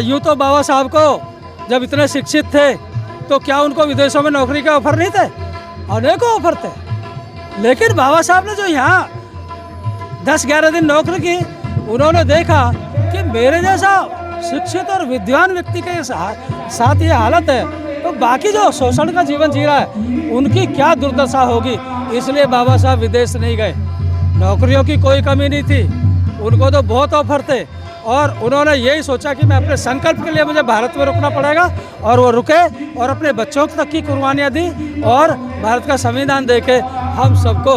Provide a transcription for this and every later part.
यूँ तो बाबा साहब को जब इतने शिक्षित थे तो क्या उनको विदेशों में नौकरी का ऑफर नहीं थे? अनेकों ऑफर थे। लेकिन बाबा साहब ने जो यहाँ 10-11 दिन नौकरी की, उन्होंने देखा कि मेरे जैसा शिक्षित और विद्वान व्यक्ति के साथ ये हालत है तो बाकी जो शोषण का जीवन जी रहा है उनकी क्या दुर्दशा होगी। इसलिए बाबा साहब विदेश नहीं गए। नौकरियों की कोई कमी नहीं थी, उनको तो बहुत ऑफर थे और उन्होंने यही सोचा कि मैं अपने संकल्प के लिए मुझे भारत में रुकना पड़ेगा, और वो रुके और अपने बच्चों तक की कुर्बानियाँ दी और भारत का संविधान देके हम सबको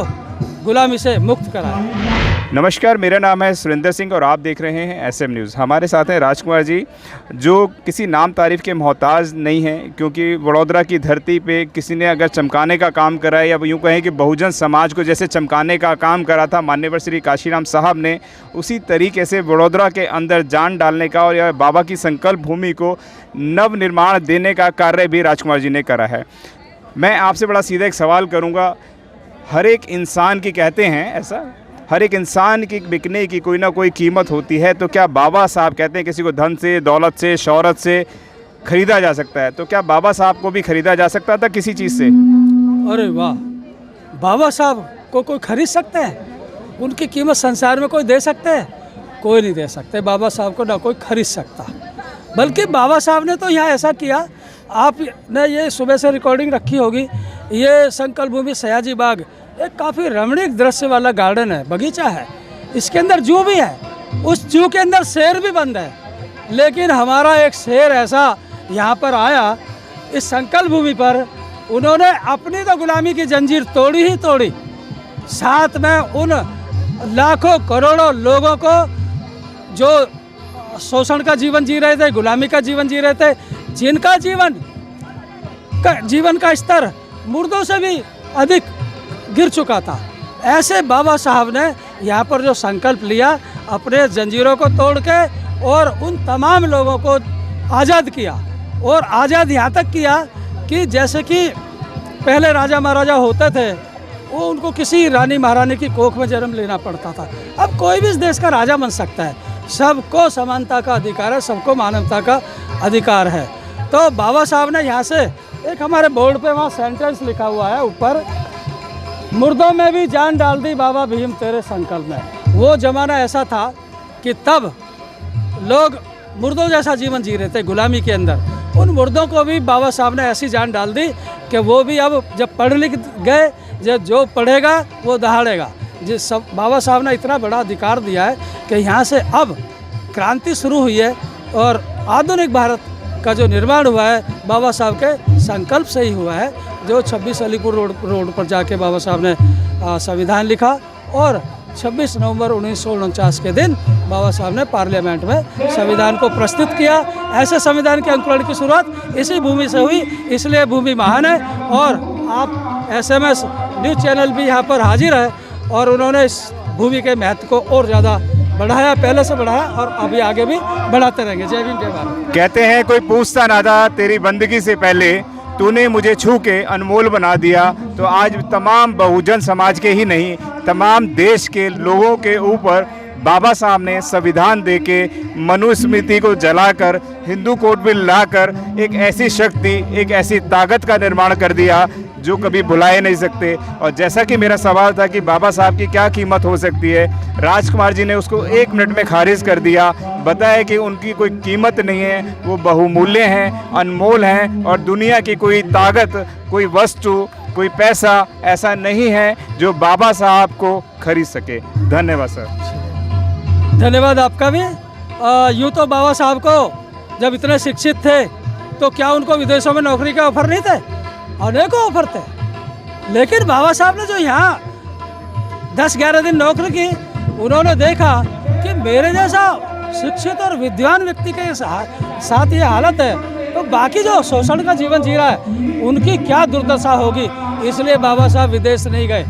गुलामी से मुक्त कराया। नमस्कार, मेरा नाम है सुरेंद्र सिंह और आप देख रहे हैं SM न्यूज़। हमारे साथ हैं राजकुमार जी, जो किसी नाम तारीफ़ के मोहताज नहीं हैं, क्योंकि वडोदरा की धरती पे किसी ने अगर चमकाने का काम करा है, या यूँ कहें कि बहुजन समाज को जैसे चमकाने का काम करा था माननीय श्री काशीराम साहब ने, उसी तरीके से वडोदरा के अंदर जान डालने का और या बाबा की संकल्प भूमि को नव निर्माण देने का कार्य भी राजकुमार जी ने करा है। मैं आपसे बड़ा सीधा एक सवाल करूँगा, हर एक इंसान की कहते हैं ऐसा, हर एक इंसान की बिकने की कोई ना कोई कीमत होती है, तो क्या बाबा साहब कहते हैं किसी को धन से, दौलत से, शोहरत से ख़रीदा जा सकता है, तो क्या बाबा साहब को भी ख़रीदा जा सकता था किसी चीज़ से? अरे वाह, बाबा साहब को कोई खरीद सकते हैं? उनकी कीमत संसार में कोई दे सकते हैं? कोई नहीं दे सकते। बाबा साहब को ना कोई खरीद सकता। बल्कि बाबा साहब ने तो यहाँ ऐसा किया, आपने ये सुबह से रिकॉर्डिंग रखी होगी, ये संकल्प भूमि सयाजी बाग एक काफ़ी रमणीक दृश्य वाला गार्डन है, बगीचा है। इसके अंदर जू भी है, उस जू के अंदर शेर भी बंद है। लेकिन हमारा एक शेर ऐसा यहाँ पर आया, इस संकल्प भूमि पर उन्होंने अपनी तो गुलामी की जंजीर तोड़ी ही तोड़ी, साथ में उन लाखों करोड़ों लोगों को जो शोषण का जीवन जी रहे थे, गुलामी का जीवन जी रहे थे, जिनका जीवन का स्तर मुर्दों से भी अधिक गिर चुका था, ऐसे बाबा साहब ने यहाँ पर जो संकल्प लिया, अपने जंजीरों को तोड़ के और उन तमाम लोगों को आज़ाद किया। और आज़ाद यहाँ तक किया कि जैसे कि पहले राजा महाराजा होते थे, वो उनको किसी रानी महारानी की कोख में जन्म लेना पड़ता था। अब कोई भी इस देश का राजा बन सकता है, सबको समानता का अधिकार है, सबको मानवता का अधिकार है। तो बाबा साहब ने यहाँ से एक हमारे बोर्ड पे वहाँ सेंटेंस लिखा हुआ है ऊपर, मुर्दों में भी जान डाल दी बाबा भीम तेरे संकल्प में। वो ज़माना ऐसा था कि तब लोग मुर्दों जैसा जीवन जी रहे थे गुलामी के अंदर। उन मुर्दों को भी बाबा साहब ने ऐसी जान डाल दी कि वो भी अब जब पढ़ लिख गए, जो पढ़ेगा वो दहाड़ेगा। जिस सब बाबा साहब ने इतना बड़ा अधिकार दिया है कि यहाँ से अब क्रांति शुरू हुई है और आधुनिक भारत का जो निर्माण हुआ है बाबा साहब के संकल्प से ही हुआ है। जो 26 अलीपुर रोड पर जाके बाबा साहब ने संविधान लिखा और 26 नवंबर 1949 के दिन बाबा साहब ने पार्लियामेंट में संविधान को प्रस्तुत किया। ऐसे संविधान के अंकुरण की शुरुआत इसी भूमि से हुई, इसलिए भूमि महान है। और आप SMS न्यूज़ चैनल भी यहाँ पर हाजिर है और उन्होंने इस भूमि के महत्व को और ज़्यादा बढ़ाया, पहले से बढ़ाया और अभी आगे भी बढ़ाते रहेंगे। जय भीम, जय भारत। कहते हैं कोई पूछता ना था तेरी बंदगी से पहले, तूने मुझे छू के अनमोल बना दिया। तो आज तमाम बहुजन समाज के ही नहीं, तमाम देश के लोगों के ऊपर बाबा साहब ने संविधान देके, मनुस्मृति को जलाकर, हिंदू कोड बिल लाकर एक ऐसी शक्ति, एक ऐसी ताकत का निर्माण कर दिया जो कभी भुलाए नहीं सकते। और जैसा कि मेरा सवाल था कि बाबा साहब की क्या कीमत हो सकती है, राजकुमार जी ने उसको 1 मिनट में खारिज कर दिया। बताया कि उनकी कोई कीमत नहीं है, वो बहुमूल्य हैं, अनमोल हैं और दुनिया की कोई ताकत, कोई वस्तु, कोई पैसा ऐसा नहीं है जो बाबा साहब को खरीद सके। धन्यवाद सर। धन्यवाद आपका भी। यूँ तो बाबा साहब को जब इतने शिक्षित थे तो क्या उनको विदेशों में नौकरी का ऑफर नहीं थे? अनेकों ऑफर थे। लेकिन बाबा साहब ने जो यहाँ 10-11 दिन नौकरी की, उन्होंने देखा कि मेरे जैसा शिक्षित और विद्वान व्यक्ति के साथ ये हालत है तो बाकी जो शोषण का जीवन जी रहा है उनकी क्या दुर्दशा होगी। इसलिए बाबा साहब विदेश नहीं गए।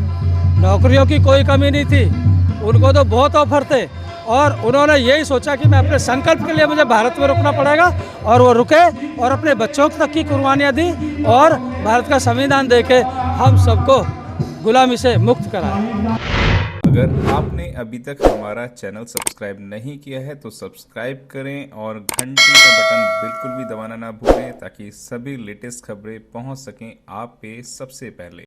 नौकरियों की कोई कमी नहीं थी, उनको तो बहुत ऑफर थे और उन्होंने यही सोचा कि मैं अपने संकल्प के लिए मुझे भारत में रुकना पड़ेगा, और वो रुके और अपने बच्चों तक की कुर्बानियाँ दी और भारत का संविधान देके हम सबको गुलामी से मुक्त कराया। अगर आपने अभी तक हमारा चैनल सब्सक्राइब नहीं किया है तो सब्सक्राइब करें और घंटी का बटन बिल्कुल भी दबाना ना भूलें ताकि सभी लेटेस्ट खबरें पहुंच सकें आप पे सबसे पहले।